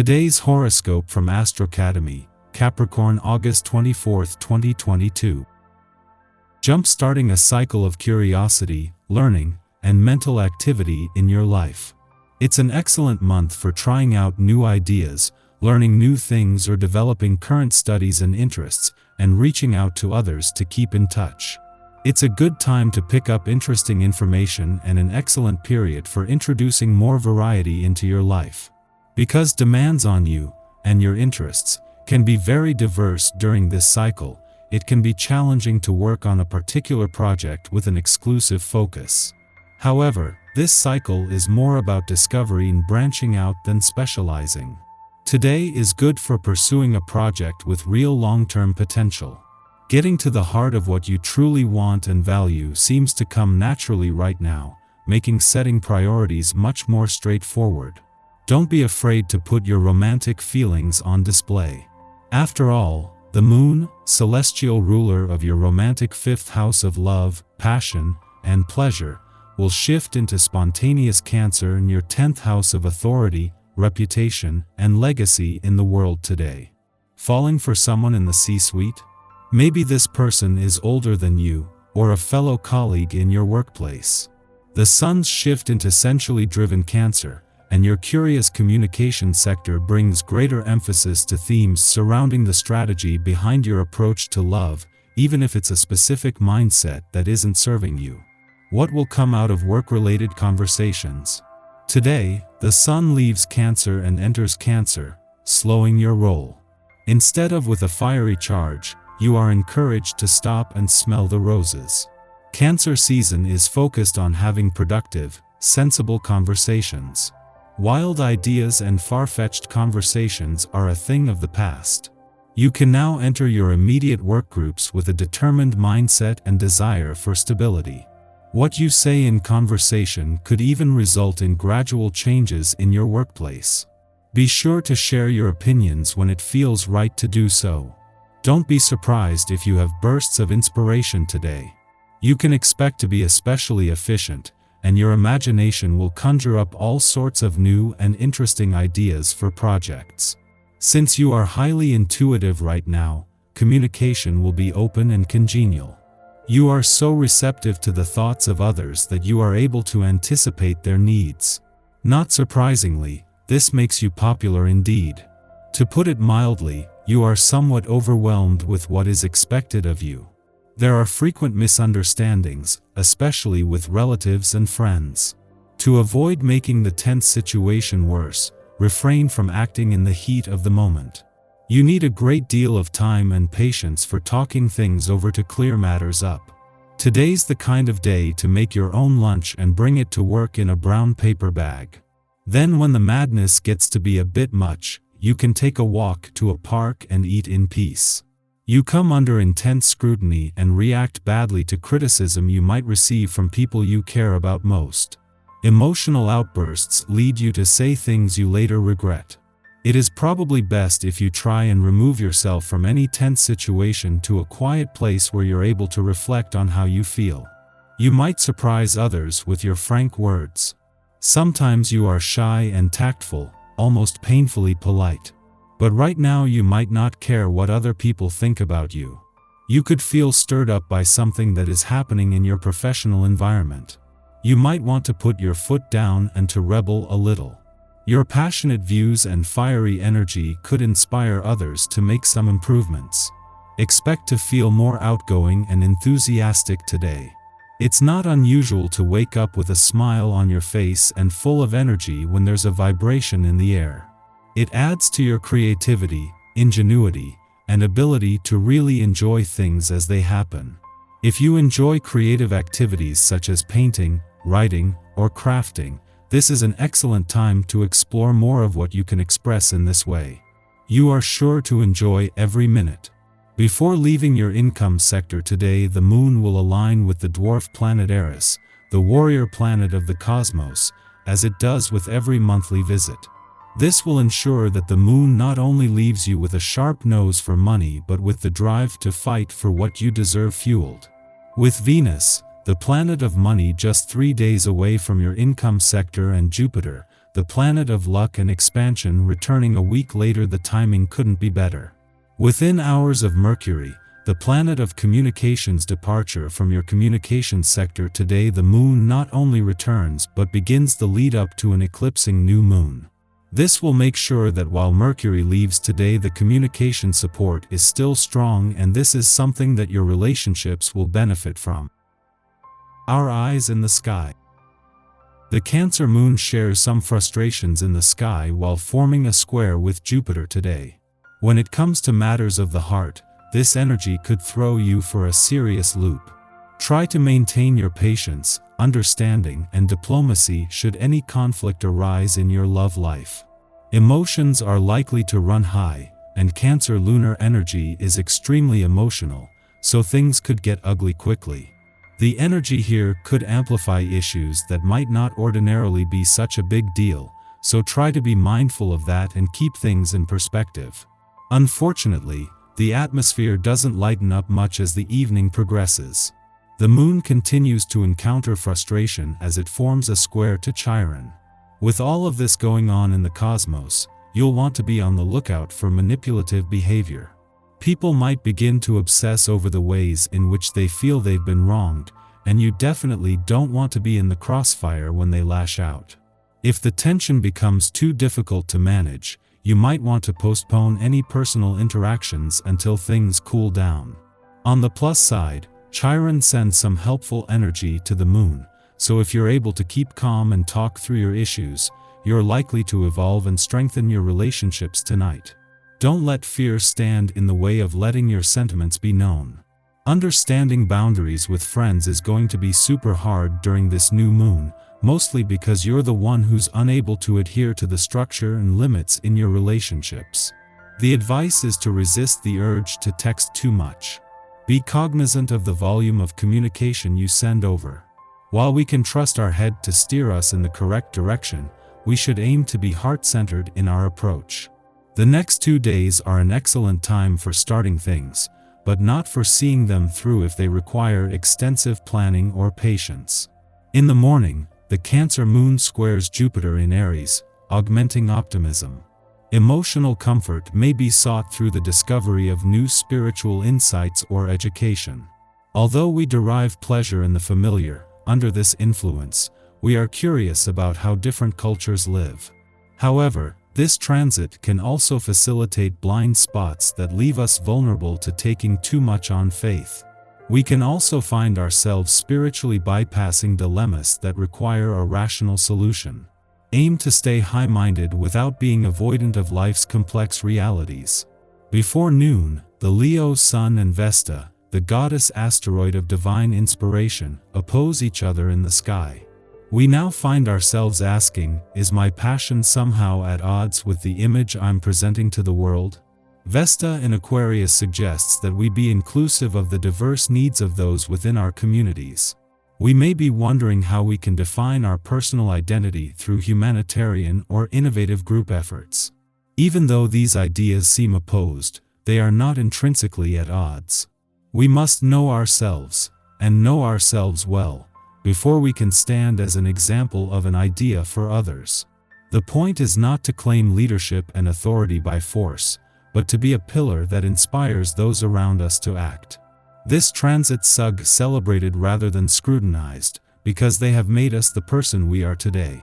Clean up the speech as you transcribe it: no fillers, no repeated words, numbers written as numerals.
Today's horoscope from Astrocademy, Capricorn August 24, 2022. Jump-starting a cycle of curiosity, learning, and mental activity in your life. It's an excellent month for trying out new ideas, learning new things or developing current studies and interests, and reaching out to others to keep in touch. It's a good time to pick up interesting information and an excellent period for introducing more variety into your life. Because demands on you, and your interests, can be very diverse during this cycle, it can be challenging to work on a particular project with an exclusive focus. However, this cycle is more about discovery and branching out than specializing. Today is good for pursuing a project with real long-term potential. Getting to the heart of what you truly want and value seems to come naturally right now, making setting priorities much more straightforward. Don't be afraid to put your romantic feelings on display. After all, the moon, celestial ruler of your romantic fifth house of love, passion, and pleasure, will shift into spontaneous Cancer in your 10th house of authority, reputation, and legacy in the world today. Falling for someone in the C-suite? Maybe this person is older than you, or a fellow colleague in your workplace. The sun's shift into sensually driven Cancer, and your curious communication sector brings greater emphasis to themes surrounding the strategy behind your approach to love, even if it's a specific mindset that isn't serving you. What will come out of work-related conversations? Today, the sun leaves Cancer and enters Cancer, slowing your roll. Instead of with a fiery charge, you are encouraged to stop and smell the roses. Cancer season is focused on having productive, sensible conversations. Wild ideas and far-fetched conversations are a thing of the past. You can now enter your immediate work groups with a determined mindset and desire for stability. What you say in conversation could even result in gradual changes in your workplace. Be sure to share your opinions when it feels right to do so. Don't be surprised if you have bursts of inspiration today. You can expect to be especially efficient, and your imagination will conjure up all sorts of new and interesting ideas for projects. Since you are highly intuitive right now, communication will be open and congenial. You are so receptive to the thoughts of others that you are able to anticipate their needs. Not surprisingly, this makes you popular indeed. To put it mildly, you are somewhat overwhelmed with what is expected of you. There are frequent misunderstandings, especially with relatives and friends. To avoid making the tense situation worse, refrain from acting in the heat of the moment. You need a great deal of time and patience for talking things over to clear matters up. Today's the kind of day to make your own lunch and bring it to work in a brown paper bag. Then when the madness gets to be a bit much, you can take a walk to a park and eat in peace. You come under intense scrutiny and react badly to criticism you might receive from people you care about most. Emotional outbursts lead you to say things you later regret. It is probably best if you try and remove yourself from any tense situation to a quiet place where you're able to reflect on how you feel. You might surprise others with your frank words. Sometimes you are shy and tactful, almost painfully polite. But right now you might not care what other people think about you. You could feel stirred up by something that is happening in your professional environment. You might want to put your foot down and to rebel a little. Your passionate views and fiery energy could inspire others to make some improvements. Expect to feel more outgoing and enthusiastic today. It's not unusual to wake up with a smile on your face and full of energy when there's a vibration in the air. It adds to your creativity, ingenuity, and ability to really enjoy things as they happen. If you enjoy creative activities such as painting, writing, or crafting, this is an excellent time to explore more of what you can express in this way. You are sure to enjoy every minute. Before leaving your income sector today, the moon will align with the dwarf planet Eris, the warrior planet of the cosmos, as it does with every monthly visit. This will ensure that the moon not only leaves you with a sharp nose for money but with the drive to fight for what you deserve fueled. With Venus, the planet of money, just 3 days away from your income sector, and Jupiter, the planet of luck and expansion, returning a week later. The timing couldn't be better. Within hours of Mercury, the planet of communications, departure from your communications sector today, the moon not only returns but begins the lead up to an eclipsing new moon. This will make sure that while Mercury leaves today, the communication support is still strong, and this is something that your relationships will benefit from. Our eyes in the sky. The Cancer moon shares some frustrations in the sky while forming a square with Jupiter today. When it comes to matters of the heart, this energy could throw you for a serious loop. Try to maintain your patience, understanding, and diplomacy should any conflict arise in your love life. Emotions are likely to run high, and Cancer lunar energy is extremely emotional, so things could get ugly quickly. The energy here could amplify issues that might not ordinarily be such a big deal, so try to be mindful of that and keep things in perspective. Unfortunately, the atmosphere doesn't lighten up much as the evening progresses. The moon continues to encounter frustration as it forms a square to Chiron. With all of this going on in the cosmos, you'll want to be on the lookout for manipulative behavior. People might begin to obsess over the ways in which they feel they've been wronged, and you definitely don't want to be in the crossfire when they lash out. If the tension becomes too difficult to manage, you might want to postpone any personal interactions until things cool down. On the plus side, Chiron sends some helpful energy to the moon, so if you're able to keep calm and talk through your issues, you're likely to evolve and strengthen your relationships tonight. Don't let fear stand in the way of letting your sentiments be known. Understanding boundaries with friends is going to be super hard during this new moon, mostly because you're the one who's unable to adhere to the structure and limits in your relationships. The advice is to resist the urge to text too much. Be cognizant of the volume of communication you send over. While we can trust our head to steer us in the correct direction, we should aim to be heart-centered in our approach. The next 2 days are an excellent time for starting things, but not for seeing them through if they require extensive planning or patience. In the morning, the Cancer moon squares Jupiter in Aries, augmenting optimism. Emotional comfort may be sought through the discovery of new spiritual insights or education. Although we derive pleasure in the familiar, under this influence, we are curious about how different cultures live. However, this transit can also facilitate blind spots that leave us vulnerable to taking too much on faith. We can also find ourselves spiritually bypassing dilemmas that require a rational solution. Aim to stay high-minded without being avoidant of life's complex realities. Before noon, the Leo Sun and Vesta, the goddess asteroid of divine inspiration, oppose each other in the sky. We now find ourselves asking, is my passion somehow at odds with the image I'm presenting to the world? Vesta in Aquarius suggests that we be inclusive of the diverse needs of those within our communities. We may be wondering how we can define our personal identity through humanitarian or innovative group efforts. Even though these ideas seem opposed, they are not intrinsically at odds. We must know ourselves, and know ourselves well, before we can stand as an example of an idea for others. The point is not to claim leadership and authority by force, but to be a pillar that inspires those around us to act. This transit sug celebrated rather than scrutinized, because they have made us the person we are today.